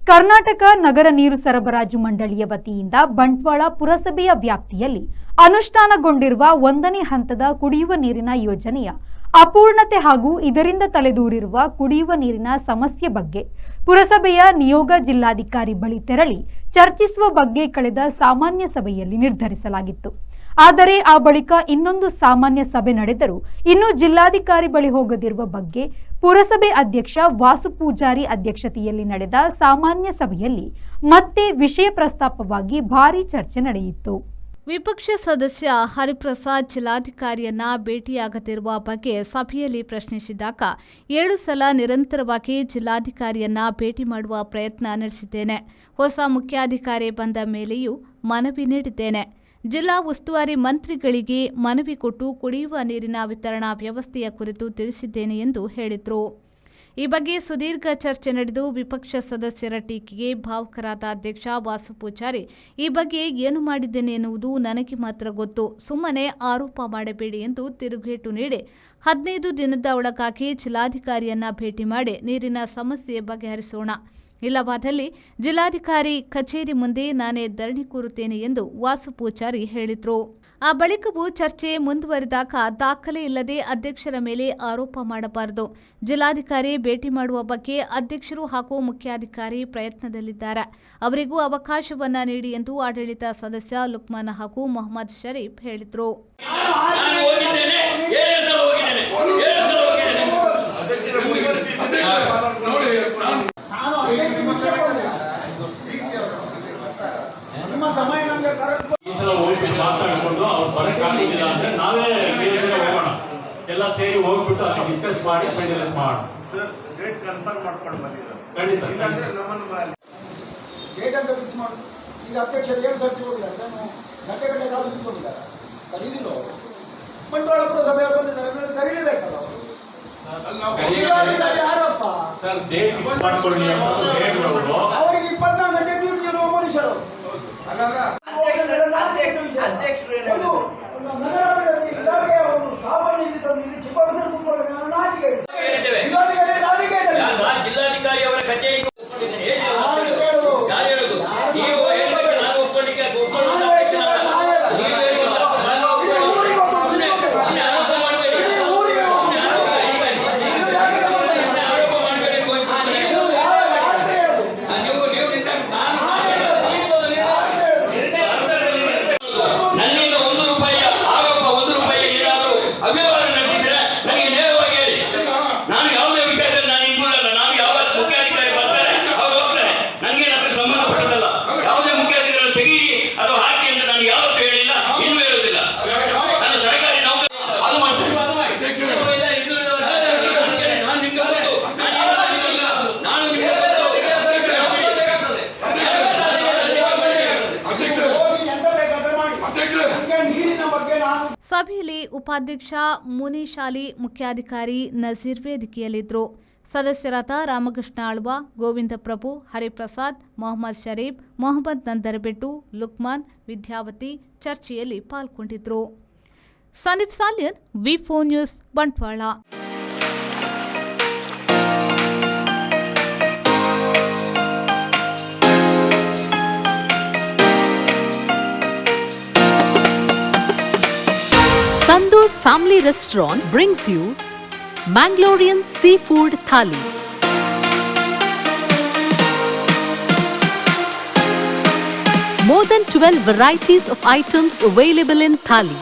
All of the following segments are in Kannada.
ಕರ್ನಾಟಕ ನಗರ ನೀರು ಸರಬರಾಜು ಮಂಡಳಿಯ ವತಿಯಿಂದ ಬಂಟ್ವಾಳ ಪುರಸಭೆಯ ವ್ಯಾಪ್ತಿಯಲ್ಲಿ ಅನುಷ್ಠಾನಗೊಂಡಿರುವ 1ನೇ ಹಂತದ ಕುಡಿಯುವ ನೀರಿನ ಯೋಜನೆಯ ಅಪೂರ್ಣತೆ ಹಾಗೂ ಇದರಿಂದ ತಲೆದೂರಿರುವ ಕುಡಿಯುವ ನೀರಿನ ಸಮಸ್ಯೆ ಬಗ್ಗೆ ಪುರಸಭೆಯ ನಿಯೋಗ ಜಿಲ್ಲಾಧಿಕಾರಿ ಬಳಿ ತೆರಳಿ ಚರ್ಚಿಸುವ ಬಗ್ಗೆ ಕಳೆದ ಸಾಮಾನ್ಯ ಸಭೆಯಲ್ಲಿ ನಿರ್ಧರಿಸಲಾಗಿತ್ತು. ಆದರೆ ಆ ಬಳಿಕ ಇನ್ನೊಂದು ಸಾಮಾನ್ಯ ಸಭೆ ನಡೆದರೂ ಇನ್ನೂ ಜಿಲ್ಲಾಧಿಕಾರಿ ಬಳಿ ಹೋಗದಿರುವ ಬಗ್ಗೆ ಪುರಸಭೆ ಅಧ್ಯಕ್ಷ ವಾಸು ಪೂಜಾರಿ ಅಧ್ಯಕ್ಷತೆಯಲ್ಲಿ ನಡೆದ ಸಾಮಾನ್ಯ ಸಭೆಯಲ್ಲಿ ಮತ್ತೆ ವಿಷಯ ಪ್ರಸ್ತಾಪವಾಗಿ ಭಾರೀ ಚರ್ಚೆ ನಡೆಯಿತು. ವಿಪಕ್ಷ ಸದಸ್ಯ ಹರಿಪ್ರಸಾದ್ ಜಿಲ್ಲಾಧಿಕಾರಿಯನ್ನ ಭೇಟಿಯಾಗದಿರುವ ಬಗ್ಗೆ ಸಭೆಯಲ್ಲಿ ಪ್ರಶ್ನಿಸಿದಾಗ 7 ಸಲ ನಿರಂತರವಾಗಿ ಜಿಲ್ಲಾಧಿಕಾರಿಯನ್ನ ಭೇಟಿ ಮಾಡುವ ಪ್ರಯತ್ನ ನಡೆಸಿದ್ದೇನೆ. ಹೊಸ ಮುಖ್ಯಾಧಿಕಾರಿ ಬಂದ ಮೇಲೆಯೂ ಮನವಿ ನೀಡಿದ್ದೇನೆ. ಜಿಲ್ಲಾ ಉಸ್ತುವಾರಿ ಮಂತ್ರಿಗಳಿಗೆ ಮನವಿ ಕೊಟ್ಟು ಕುಡಿಯುವ ನೀರಿನ ವಿತರಣಾ ವ್ಯವಸ್ಥೆಯ ಕುರಿತು ತಿಳಿಸಿದ್ದೇನೆ ಎಂದು ಹೇಳಿದರು. ಈ ಬಗ್ಗೆ ಸುದೀರ್ಘ ಚರ್ಚೆ ನಡೆದು ವಿಪಕ್ಷ ಸದಸ್ಯರ ಟೀಕೆಗೆ ಭಾವುಕರಾದ ಅಧ್ಯಕ್ಷ ವಾಸು ಪೂಜಾರಿ, ಈ ಬಗ್ಗೆ ಏನು ಮಾಡಿದ್ದೇನೆ ಎನ್ನುವುದು ನನಗೆ ಮಾತ್ರ ಗೊತ್ತು, ಸುಮ್ಮನೆ ಆರೋಪ ಮಾಡಬೇಡಿ ಎಂದು ತಿರುಗೇಟು ನೀಡಿ 15 ದಿನದ ಒಳಗಾಗಿ ಜಿಲ್ಲಾಧಿಕಾರಿಯನ್ನ ಭೇಟಿ ಮಾಡಿ ನೀರಿನ ಸಮಸ್ಯೆ ಬಗೆಹರಿಸೋಣ, ಇಲ್ಲವಾದಲ್ಲಿ ಜಿಲ್ಲಾಧಿಕಾರಿ ಕಚೇರಿ ಮುಂದೆ ನಾನೇ ಧರಣಿ ಕೂರುತ್ತೇನೆ ಎಂದು ವಾಸು ಪೂಜಾರಿ ಹೇಳಿದರು. ಆ ಬಳಿಕವೂ ಚರ್ಚೆ ಮುಂದುವರಿದಾಗ ದಾಖಲೆ ಇಲ್ಲದೆ ಅಧ್ಯಕ್ಷರ ಮೇಲೆ ಆರೋಪ ಮಾಡಬಾರದು, ಜಿಲ್ಲಾಧಿಕಾರಿ ಭೇಟಿ ಮಾಡುವ ಬಗ್ಗೆ ಅಧ್ಯಕ್ಷರು ಹಾಗೂ ಮುಖ್ಯಾಧಿಕಾರಿ ಪ್ರಯತ್ನದಲ್ಲಿದ್ದಾರೆ, ಅವರಿಗೂ ಅವಕಾಶವನ್ನ ನೀಡಿ ಎಂದು ಆಡಳಿತ ಸದಸ್ಯ ಲುಕ್ಮಾನ್ ಹಾಗೂ ಮೊಹಮ್ಮದ್ ಶರೀಫ್ ಹೇಳಿದರು. ಮಾತಾಡಿಕೊಂಡು ಅವ್ರು ಬರಕ್ಕಾಗಿಲ್ಲ ಅಂದ್ರೆ ನಾವೇ ಹೋಗೋಣ, ಎಲ್ಲ ಸೇರಿ ಹೋಗ್ಬಿಟ್ಟು ಅಲ್ಲಿ ಡಿಸ್ಕಸ್ ಮಾಡಿ ಫೈನಲೈಸ್ ಮಾಡೋಣ. ಡೇಟ್ ಕನ್ಫರ್ಮ್ ಮಾಡ್ಕೊಂಡು ಬಂದಿದ್ದಾರೆ ಖಂಡಿತ. ಡೇಟ್ ಅಂತ ಫಿಕ್ಸ್ ಮಾಡಿ. ಈಗ ಅಧ್ಯಕ್ಷರು 7 ಸರ್ತಿ ಹೋಗಿದ್ದಾರೆ, ಗಂಟೆ ಕಾಲ ನಿಂತ್ಕೊಂಡಿದ್ದಾರೆ, ಕರೀಲಿಲ್ಲ ಅವರು. ಬಂಟ್ವಾಳ ಪುರಸಭೆಯವರು ಬಂದಿದ್ದಾರೆ, ಕರೀಲೇಬೇಕಲ್ಲ ಅವರು. ಯಾರಪ್ಪ ಸರ್ ಡೇಟ್ ಫಿಕ್ಸ್ ಮಾಡ್ಕೊಳ್ಳಿ ಅವರಿಗೆ 24 ಗಂಟೆ ಡ್ಯೂಟಿ ಇರುವ ಮನುಷ್ಯರು. ನಗರಾಭಿವೃದ್ಧಿ ಇಲಾಖೆಯ ಒಂದು ಸ್ಥಾಪನೆ ಚಿಕ್ಕಬಳ್ಳಾಪುರ ಕೂತ್ಕೊಳ್ಳಬೇಕು. ನಾಚಿಕೆ ಜಿಲ್ಲಾಧಿಕಾರಿ ಅವರ ಕಚೇರಿಗೆ ಸಭೆಯಲ್ಲಿ ಉಪಾಧ್ಯಕ್ಷ ಮುನೀಶ್ ಅಲಿ, ಮುಖ್ಯಾಧಿಕಾರಿ ನಜೀರ್ ವೇದಿಕೆಯಲ್ಲಿದ್ದರು. ಸದಸ್ಯರಾದ ರಾಮಕೃಷ್ಣ ಆಳ್ವ, ಗೋವಿಂದ ಪ್ರಭು, ಹರಿಪ್ರಸಾದ್, ಮೊಹಮ್ಮದ್ ಶರೀಫ್, ಮೊಹಮ್ಮದ್ ನಂದರಬೆಟ್ಟು, ಲುಕ್ಮಾನ್, ವಿದ್ಯಾವತಿ ಚರ್ಚೆಯಲ್ಲಿ ಪಾಲ್ಗೊಂಡಿದ್ದರು. ಸಂದೀಪ್ ಸಾಲ್ಯನ್, ವಿ4 news, Bantwal. Tandoor Family Restaurant brings you Mangalorean Seafood Thali. More than 12 varieties of items available in Thali.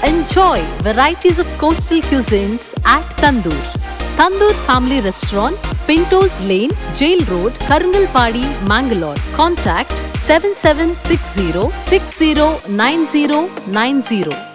Enjoy varieties of coastal cuisines at Tandoor. Tandoor Family Restaurant, Pintos Lane, Jail Road, Karangalpadi, Mangalore. Contact 7760 609090.